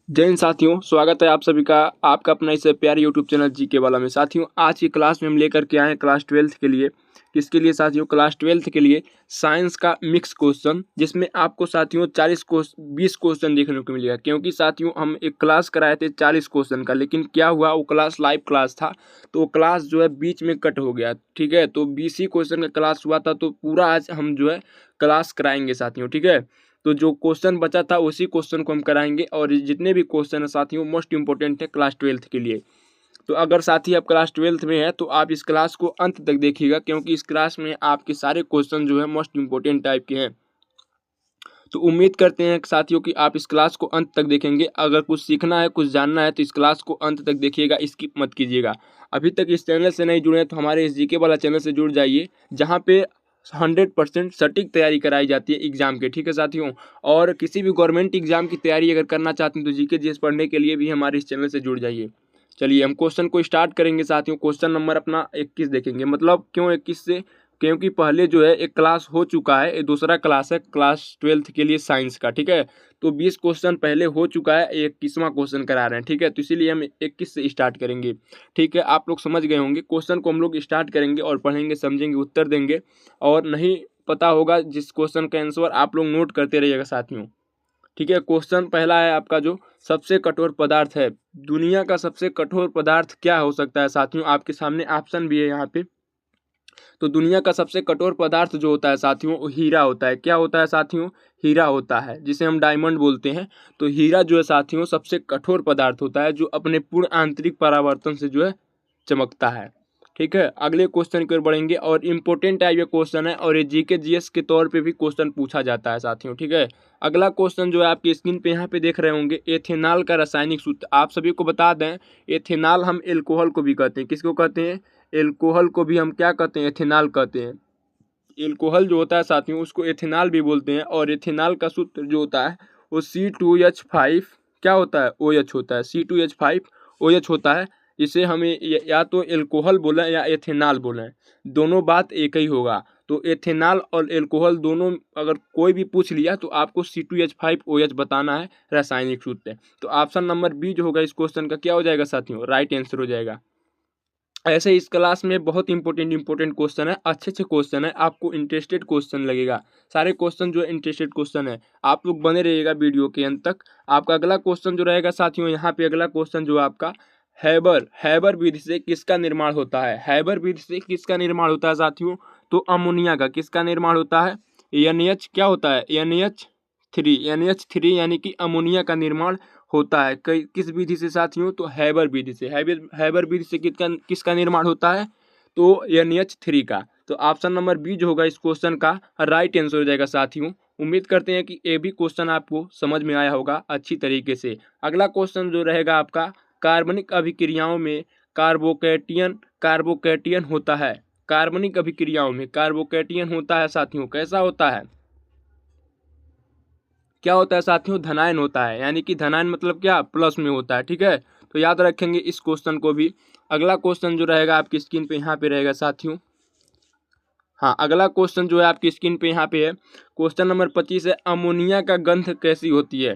जय हिंद साथियों, स्वागत है आप सभी का आपका अपना इस प्यारे यूट्यूब चैनल जीके वाला में। साथियों, आज की क्लास में हम लेकर के आए हैं क्लास 12th के लिए। किसके लिए साथियों? क्लास 12th के लिए साइंस का मिक्स क्वेश्चन, जिसमें आपको साथियों 20 क्वेश्चन देखने को मिलेगा। क्योंकि साथियों हम एक क्लास कराए थे 40 क्वेश्चन का, लेकिन क्या हुआ, वो क्लास लाइव क्लास था तो वो क्लास जो है बीच में कट हो गया। ठीक है, तो 20 ही क्वेश्चन का क्लास हुआ था, तो पूरा आज हम जो है क्लास कराएंगे साथियों। ठीक है, तो जो क्वेश्चन बचा था उसी क्वेश्चन को हम कराएंगे, और जितने भी क्वेश्चन है साथियों मोस्ट इंपॉर्टेंट है क्लास 12th के लिए। तो अगर साथी आप क्लास 12th में है तो आप इस क्लास को अंत तक देखिएगा, क्योंकि इस क्लास में आपके सारे क्वेश्चन जो है मोस्ट इंपॉर्टेंट टाइप के हैं। तो उम्मीद करते हैं साथियों कि आप इस क्लास को अंत तक देखेंगे। अगर कुछ सीखना है, कुछ जानना है, तो इस क्लास को अंत तक देखिएगा, स्किप मत कीजिएगा। अभी तक इस चैनल से नहीं जुड़े हैं तो हमारे इस जीके वाला चैनल से जुड़ जाइए, जहाँ पे 100% सटीक तैयारी कराई जाती है एग्जाम के। ठीक है साथियों, और किसी भी गवर्नमेंट एग्जाम की तैयारी अगर करना चाहते हैं तो जीके जीएस पढ़ने के लिए भी हमारे इस चैनल से जुड़ जाइए। चलिए हम क्वेश्चन को स्टार्ट करेंगे साथियों। क्वेश्चन नंबर अपना 21 देखेंगे। मतलब क्यों 21 से? क्योंकि पहले जो है एक क्लास हो चुका है, ये दूसरा क्लास है क्लास 12th के लिए साइंस का। ठीक है, तो 20 क्वेश्चन पहले हो चुका है, 21वां क्वेश्चन करा रहे हैं। ठीक है, तो इसीलिए हम 21 से स्टार्ट करेंगे। ठीक है, आप लोग समझ गए होंगे। क्वेश्चन को हम लोग स्टार्ट करेंगे और पढ़ेंगे, समझेंगे, उत्तर देंगे। और नहीं पता होगा जिस क्वेश्चन का आंसर, आप लोग नोट करते रहिएगा साथियों। ठीक है, क्वेश्चन पहला है आपका, जो सबसे कठोर पदार्थ है, दुनिया का सबसे कठोर पदार्थ क्या हो सकता है साथियों? आपके सामने ऑप्शन भी है यहाँ पे। तो दुनिया का सबसे कठोर पदार्थ जो होता है साथियों, वो हीरा होता है। क्या होता है साथियों? हीरा होता है, जिसे हम डायमंड बोलते हैं। तो हीरा जो है साथियों सबसे कठोर पदार्थ होता है, जो अपने पूर्ण आंतरिक परावर्तन से जो है चमकता है। ठीक है, अगले क्वेश्चन की ओर बढ़ेंगे, और इम्पोर्टेंट टाइप का क्वेश्चन है, और ये जीके जीएस के तौर पे भी क्वेश्चन पूछा जाता है साथियों। ठीक है, अगला क्वेश्चन जो है आपकी स्क्रीन पे यहाँ पे देख रहे होंगे, एथेनॉल का रासायनिक सूत्र। आप सभी को बता दें, एथेनॉल हम एल्कोहल को भी कहते हैं। किसको कहते हैं? एल्कोहल को भी हम क्या कहते हैं? एथेनॉल कहते हैं। एल्कोहल जो होता है साथियों उसको एथेनॉल भी बोलते हैं। और एथेनॉल का सूत्र जो होता है वो C2H5 क्या होता है? OH होता है। C2H5OH होता है। इसे हमें या तो एल्कोहल बोलें या एथेनॉल बोलें, दोनों बात एक ही होगा। तो एथेनॉल और एल्कोहल दोनों अगर कोई भी पूछ लिया तो आपको C2H5OH बताना है रासायनिक सूत्र। तो ऑप्शन नंबर बी जो होगा इस क्वेश्चन का क्या हो जाएगा साथियों? राइट आंसर हो जाएगा। ऐसे इस क्लास में बहुत इंपॉर्टेंट क्वेश्चन है, अच्छे क्वेश्चन है, आपको इंटरेस्टेड क्वेश्चन लगेगा। सारे क्वेश्चन जो है इंटरेस्टेड क्वेश्चन है, आप लोग बने रहिएगा वीडियो के अंत तक। आपका अगला क्वेश्चन जो रहेगा साथियों, यहाँ पे अगला क्वेश्चन जो आपका, हैबर विधि से किसका निर्माण होता है? हैबर विधि से किसका निर्माण होता है साथियों? तो अमोनिया का। किसका निर्माण होता है? NH क्या होता है? NH3 यानी कि अमोनिया का निर्माण होता है। किस विधि से साथियों? तो हैबर विधि से। हैबर विधि से किसका निर्माण होता है? तो NH3 का। तो ऑप्शन नंबर बी जो होगा इस क्वेश्चन का राइट आंसर हो जाएगा साथियों। उम्मीद करते हैं कि ये भी क्वेश्चन आपको समझ में आया होगा अच्छी तरीके से। अगला क्वेश्चन जो रहेगा आपका, कार्बनिक अभिक्रियाओं में कार्बोकैटियन होता है। कार्बनिक अभिक्रियाओं में कार्बोकैटियन होता है साथियों। कैसा होता है? क्या होता है साथियों? धनायन होता है। यानी कि धनायन मतलब क्या? प्लस में होता है। ठीक है, तो याद रखेंगे इस क्वेश्चन को भी। अगला क्वेश्चन जो रहेगा आपकी स्क्रीन पे यहाँ पे रहेगा साथियों। हाँ, अगला क्वेश्चन जो है आपकी स्क्रीन पे यहाँ पे है, क्वेश्चन नंबर 25 है, अमोनिया का गंध कैसी होती है?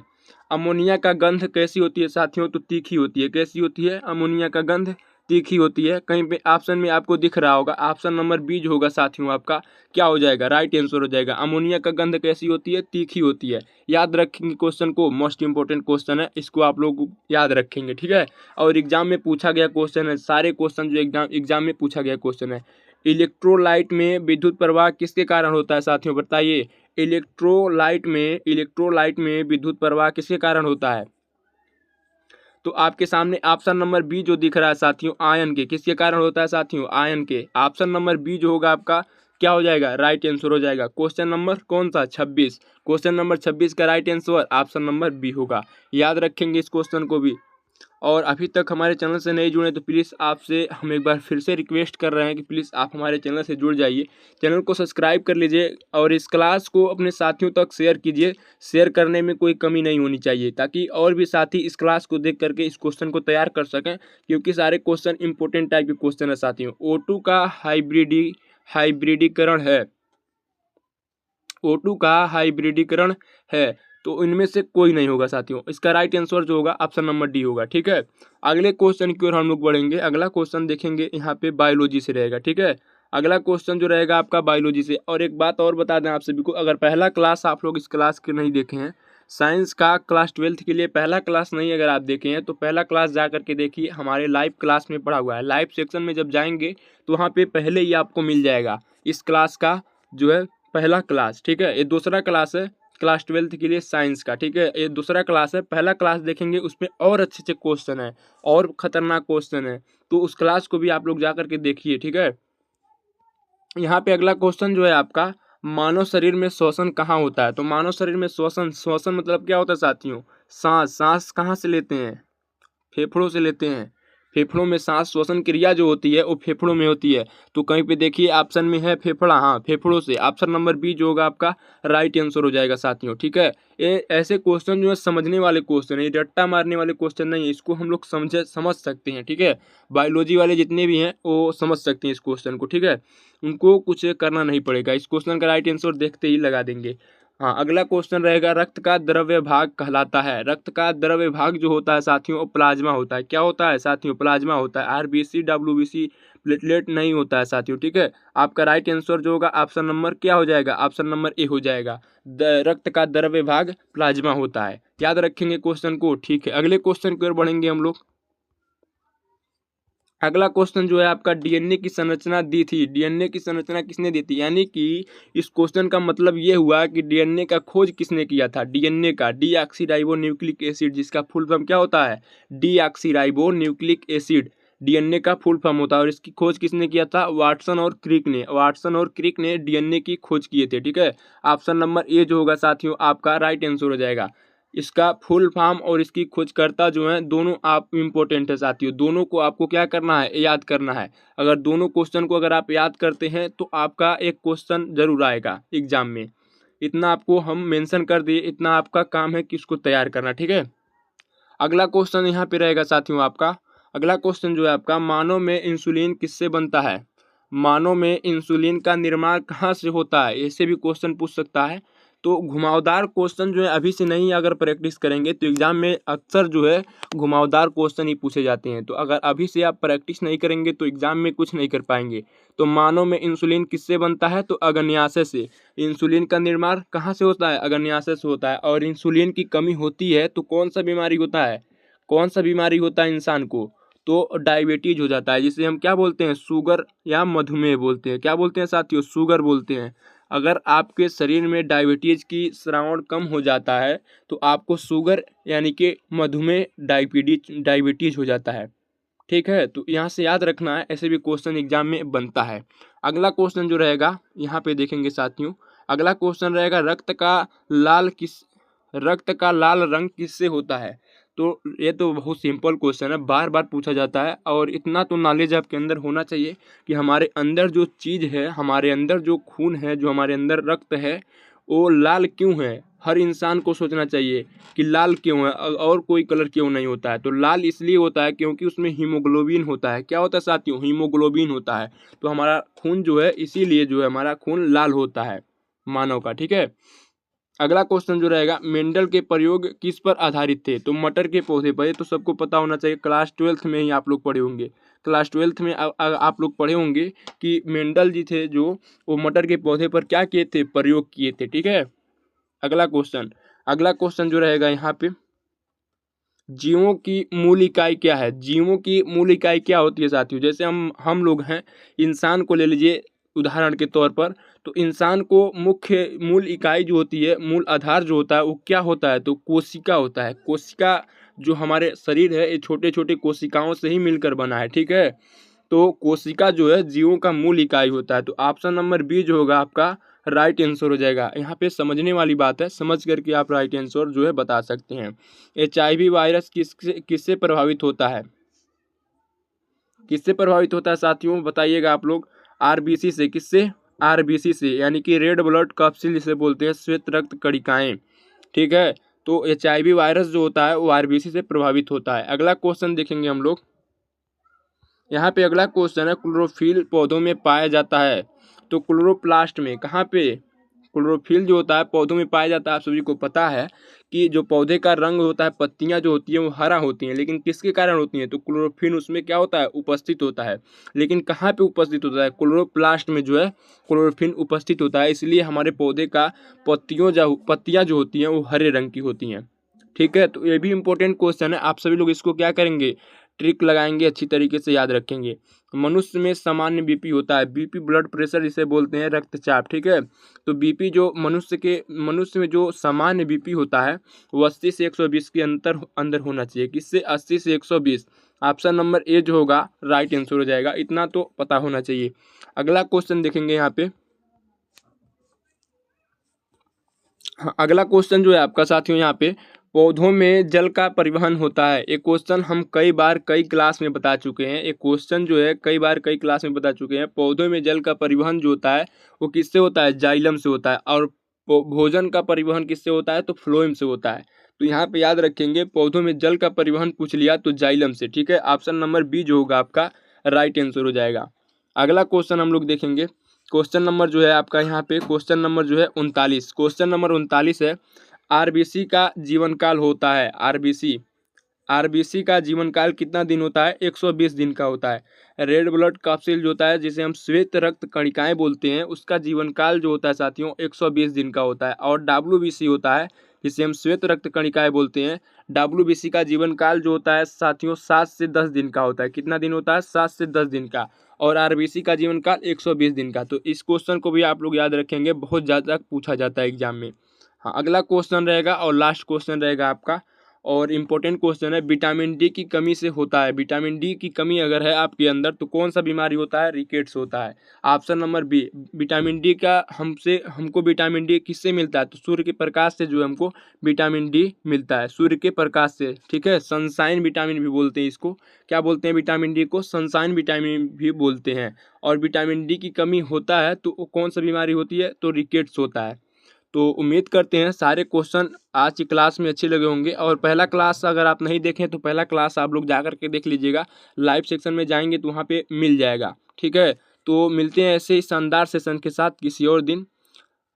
अमोनिया का गंध कैसी होती है साथियों? तो तीखी होती है। कैसी होती है? अमोनिया का गंध तीखी होती है। कहीं पे ऑप्शन में आपको दिख रहा होगा, ऑप्शन नंबर बी जो होगा साथियों आपका क्या हो जाएगा? राइट आंसर हो जाएगा। अमोनिया का गंध कैसी होती है? तीखी होती है। याद रखेंगे क्वेश्चन को, मोस्ट इंपॉर्टेंट क्वेश्चन है, इसको आप लोग याद रखेंगे। ठीक है, और एग्जाम में पूछा गया क्वेश्चन है, सारे क्वेश्चन जो एग्जाम में पूछा गया क्वेश्चन है। इलेक्ट्रोलाइट में विद्युत प्रवाह किसके कारण होता है साथियों? बताइए, इलेक्ट्रोलाइट में विद्युत प्रवाह किसके कारण होता है? तो आपके सामने ऑप्शन नंबर बी जो दिख रहा है साथियों, आयन के। किसके कारण होता है साथियों? आयन के। ऑप्शन नंबर बी जो होगा आपका क्या हो जाएगा? राइट आंसर हो जाएगा। क्वेश्चन नंबर कौन सा? 26। क्वेश्चन नंबर 26 का right answer option number B होगा। याद रखेंगे इस क्वेश्चन को भी। और अभी तक हमारे चैनल से नहीं जुड़े तो प्लीज़ आपसे हम एक बार फिर से रिक्वेस्ट कर रहे हैं कि प्लीज़ आप हमारे चैनल से जुड़ जाइए, चैनल को सब्सक्राइब कर लीजिए, और इस क्लास को अपने साथियों तक शेयर कीजिए। शेयर करने में कोई कमी नहीं होनी चाहिए, ताकि और भी साथी इस क्लास को देख करके इस क्वेश्चन को तैयार कर सकें, क्योंकि सारे क्वेश्चन इंपॉर्टेंट टाइप के क्वेश्चन है साथियों। O2 का हाइब्रिडीकरण है। O2 का हाइब्रिडीकरण है तो इनमें से कोई नहीं होगा साथियों। इसका राइट आंसर जो होगा ऑप्शन नंबर डी होगा। ठीक है, अगले क्वेश्चन की ओर हम लोग बढ़ेंगे। अगला क्वेश्चन देखेंगे यहाँ पे बायोलॉजी से रहेगा। ठीक है, अगला क्वेश्चन जो रहेगा आपका बायोलॉजी से। और एक बात और बता दें आप सभी को, अगर पहला क्लास आप लोग इस क्लास के नहीं देखे हैं, साइंस का क्लास 12th के लिए पहला क्लास नहीं अगर आप देखे हैं तो पहला क्लास जा करके देखिए, हमारे लाइव क्लास में पढ़ा हुआ है। लाइव सेक्शन में जब जाएंगे तो वहाँ पे पहले ही आपको मिल जाएगा इस क्लास का जो है पहला क्लास। ठीक है, ये दूसरा क्लास है क्लास 12th के लिए साइंस का। ठीक है, ये दूसरा क्लास है। पहला क्लास देखेंगे उसमें और अच्छे अच्छे क्वेश्चन है और खतरनाक क्वेश्चन है, तो उस क्लास को भी आप लोग जा करके देखिए। ठीक है, यहाँ पे अगला क्वेश्चन जो है आपका, मानव शरीर में श्वसन कहाँ होता है। तो मानव शरीर में श्वसन, श्वसन मतलब क्या होता है साथियों, सांस। सांस कहाँ से लेते हैं, फेफड़ों से लेते हैं। फेफड़ों में सांस श्वसन क्रिया जो होती है वो फेफड़ों में होती है। तो कहीं पे देखिए ऑप्शन में है फेफड़ा, हाँ फेफड़ों से। ऑप्शन नंबर बी जो होगा आपका राइट आंसर हो जाएगा साथियों। ठीक है, ये ऐसे क्वेश्चन जो है समझने वाले क्वेश्चन है, ये रट्टा मारने वाले क्वेश्चन नहीं है, इसको हम लोग समझ सकते हैं। ठीक है, बायोलॉजी वाले जितने भी हैं वो समझ सकते हैं इस क्वेश्चन को। ठीक है, उनको कुछ करना नहीं पड़ेगा, इस क्वेश्चन का राइट आंसर देखते ही लगा देंगे। हाँ, अगला क्वेश्चन रहेगा, रक्त का द्रव्य भाग कहलाता है। रक्त का द्रव्य भाग जो होता है साथियों वो प्लाज्मा होता है। क्या होता है साथियों, प्लाज्मा होता है। आरबीसी डब्ल्यूबीसी प्लेटलेट नहीं होता है साथियों। ठीक है, आपका राइट आंसर जो होगा ऑप्शन नंबर क्या हो जाएगा, ऑप्शन नंबर ए हो जाएगा। रक्त का द्रव्य भाग प्लाज्मा होता है, याद रखेंगे क्वेश्चन को। ठीक है, अगले क्वेश्चन की ओर बढ़ेंगे हम लोग। अगला क्वेश्चन जो है आपका, डीएनए की संरचना दी थी। डीएनए की संरचना किसने दी थी, यानी कि इस क्वेश्चन का मतलब ये हुआ कि डीएनए का खोज किसने किया था। डीएनए का डीऑक्सीराइबो न्यूक्लिक एसिड, जिसका फुल फॉर्म क्या होता है, डीऑक्सीराइबो न्यूक्लिक एसिड डीएनए का फुल फॉर्म होता है। और इसकी खोज किसने किया था, वाटसन और क्रिक ने। वाटसन और क्रिक ने डीएनए की खोज किए थे। ठीक है, ऑप्शन नंबर ए जो होगा साथियों आपका राइट आंसर हो जाएगा। इसका फुल फॉर्म और इसकी खोजकर्ता जो है दोनों आप इम्पोर्टेंट है साथियों, दोनों को आपको क्या करना है, याद करना है। अगर दोनों क्वेश्चन को अगर आप याद करते हैं तो आपका एक क्वेश्चन जरूर आएगा एग्जाम में। इतना आपको हम मेंशन कर दिए, इतना आपका काम है कि इसको तैयार करना। ठीक है, अगला क्वेश्चन यहाँ पे रहेगा साथियों आपका। अगला क्वेश्चन जो है आपका, मानव में इंसुलिन किससे बनता है। मानव में इंसुलिन का निर्माण कहाँ से होता है, ऐसे भी क्वेश्चन पूछ सकता है। तो घुमावदार क्वेश्चन जो है अभी से नहीं अगर प्रैक्टिस करेंगे तो एग्जाम में अक्सर जो है घुमावदार क्वेश्चन ही पूछे जाते हैं। तो अगर अभी से आप प्रैक्टिस नहीं करेंगे तो एग्जाम में कुछ नहीं कर पाएंगे। तो मानव में इंसुलिन किससे बनता है, तो अग्न्याशय से। इंसुलिन का निर्माण कहाँ से होता है, अग्न्याशय से होता है। और इंसुलिन की कमी होती है तो कौन सा बीमारी होता है, कौन सा बीमारी होता है इंसान को, तो डायबिटीज हो जाता है, जिसे हम क्या बोलते हैं, शुगर या मधुमेह बोलते हैं। क्या बोलते हैं साथियों, शुगर बोलते हैं। अगर आपके शरीर में डायबिटीज की श्रावण कम हो जाता है तो आपको शुगर यानी कि मधुमेह डायबिटीज हो जाता है। ठीक है, तो यहाँ से याद रखना है, ऐसे भी क्वेश्चन एग्जाम में बनता है। अगला क्वेश्चन जो रहेगा यहाँ पे देखेंगे साथियों। अगला क्वेश्चन रहेगा, रक्त का लाल रंग किससे होता है। तो ये तो बहुत सिंपल क्वेश्चन है, बार बार पूछा जाता है। और इतना तो नॉलेज आपके अंदर होना चाहिए कि हमारे अंदर जो चीज़ है, हमारे अंदर जो खून है, जो हमारे अंदर रक्त है, वो लाल क्यों है। हर इंसान को सोचना चाहिए कि लाल क्यों है और कोई कलर क्यों नहीं होता है। तो लाल इसलिए होता है क्योंकि उसमें हीमोग्लोबिन होता है। क्या होता है साथियों, हीमोग्लोबिन होता है। तो हमारा खून जो है इसीलिए जो है हमारा खून लाल होता है मानव का। ठीक है, अगला क्वेश्चन जो रहेगा, मेंडल के प्रयोग किस पर आधारित थे। तो मटर के पौधे पर। ये तो सबको पता होना चाहिए, क्लास 12th में ही आप लोग पढ़े होंगे। क्लास 12th में आप लोग पढ़े होंगे कि मेंडल जी थे जो वो मटर के पौधे पर क्या किए थे, प्रयोग किए थे। ठीक है, अगला क्वेश्चन जो रहेगा यहाँ पे, जीवों की मूल इकाई क्या है। जीवों की मूल इकाई क्या होती है साथियों, जैसे हम लोग हैं, इंसान को ले लीजिए उदाहरण के तौर पर। तो इंसान को मुख्य मूल इकाई जो होती है, मूल आधार जो होता है वो क्या होता है, तो कोशिका होता है। कोशिका जो हमारे शरीर है ये छोटे छोटे कोशिकाओं से ही मिलकर बना है। ठीक है, तो कोशिका जो है जीवों का मूल इकाई होता है। तो ऑप्शन नंबर बी जो होगा आपका राइट आंसर हो जाएगा। यहाँ पे समझने वाली बात है, समझ करके आप राइट आंसर जो है बता सकते हैं। HIV वायरस किससे प्रभावित होता है, किससे प्रभावित होता है साथियों, बताइएगा आप लोग। RBC से। किससे, RBC से, यानी कि रेड ब्लड कैप्सूल जिसे बोलते हैं, श्वेत रक्त कणिकाएं। ठीक है, तो HIV वायरस जो होता है वो RBC से प्रभावित होता है। अगला क्वेश्चन देखेंगे हम लोग। यहाँ पे अगला क्वेश्चन है, क्लोरोफिल पौधों में पाया जाता है। तो क्लोरोप्लास्ट में, कहाँ पे, क्लोरोफिल जो होता है पौधों में पाया जाता है। आप सभी को पता है कि जो पौधे का रंग होता है, पत्तियां जो होती हैं वो हरा होती हैं, लेकिन किसके कारण होती हैं? तो क्लोरोफिल उसमें क्या होता है? उपस्थित होता है। लेकिन कहाँ पे उपस्थित होता है? क्लोरोप्लास्ट में जो है क्लोरोफिल उपस्थित होता है, इसलिए हमारे पौधे का पत्तियां जो होती हैं वो हरे रंग की होती हैं। ठीक है, तो ये भी इंपॉर्टेंट क्वेश्चन है। आप सभी लोग इसको क्या करेंगे? ट्रिक लगाएंगे, अच्छी तरीके से याद रखेंगे। मनुष्य में सामान्य बीपी होता है, बीपी ब्लड प्रेशर इसे बोलते हैं, रक्तचाप। ठीक है, तो बीपी जो मनुष्य में जो सामान्य बीपी होता है वो 80 से 120 के अंदर होना चाहिए। किससे? 80 से 120। ऑप्शन नंबर ए जो होगा राइट आंसर हो जाएगा, इतना तो पता होना चाहिए। अगला क्वेश्चन देखेंगे यहाँ पे। हाँ, अगला क्वेश्चन जो है आपका साथियों यहाँ पे, पौधों में जल का परिवहन होता है। एक क्वेश्चन हम कई बार कई क्लास में बता चुके हैं। एक क्वेश्चन जो है कई बार कई क्लास में बता चुके हैं। पौधों में जल का परिवहन जो होता है वो किससे होता है? जाइलम से होता है। और भोजन का परिवहन किससे होता है? तो फ्लोएम से होता है। तो यहाँ पे याद रखेंगे, पौधों में जल का परिवहन पूछ लिया तो जाइलम से। ठीक है, ऑप्शन नंबर बी जो होगा आपका राइट आंसर हो जाएगा। अगला क्वेश्चन हम लोग देखेंगे। क्वेश्चन नंबर जो है आपका यहाँ पे, क्वेश्चन नंबर जो है 39। क्वेश्चन नंबर 39 है, आरबीसी का जीवन काल होता है। आरबीसी का जीवन काल कितना दिन होता है? 120 दिन का होता है। रेड ब्लड कैप्सूल जो होता है, जिसे हम श्वेत रक्त कणिकाएं बोलते हैं, उसका जीवन काल जो होता है साथियों 120 दिन का होता है। और डब्ल्यूबीसी होता है, जिसे हम श्वेत रक्त कणिकाएं बोलते हैं, डब्ल्यूबीसी का जीवन काल जो होता है साथियों 7 से 10 दिन का होता है। कितना दिन होता है? 7 से 10 दिन का। और आरबीसी का जीवन काल 120 दिन का। तो इस क्वेश्चन को भी आप लोग याद रखेंगे, बहुत ज़्यादा पूछा जाता है एग्जाम में। हाँ, अगला क्वेश्चन रहेगा और लास्ट क्वेश्चन रहेगा आपका, और इम्पोर्टेंट क्वेश्चन है, विटामिन डी की कमी से होता है। विटामिन डी की कमी अगर है आपके अंदर तो कौन सा बीमारी होता है? रिकेट्स होता है। Option number B. Vitamin D का हमको विटामिन डी किससे मिलता है? तो सूर्य के प्रकाश से जो है हमको विटामिन डी मिलता है, सूर्य के प्रकाश से। ठीक है, सनशाइन विटामिन भी बोलते हैं इसको। क्या बोलते हैं विटामिन डी को? सनशाइन विटामिन भी बोलते हैं। और विटामिन डी की कमी होता है तो कौन सा बीमारी होती है? तो रिकेट्स होता है। तो उम्मीद करते हैं सारे क्वेश्चन आज की क्लास में अच्छे लगे होंगे। और पहला क्लास अगर आप नहीं देखें तो पहला क्लास आप लोग जा कर के देख लीजिएगा। लाइव सेक्शन में जाएंगे तो वहाँ पे मिल जाएगा। ठीक है, तो मिलते हैं ऐसे ही शानदार सेशन के साथ किसी और दिन।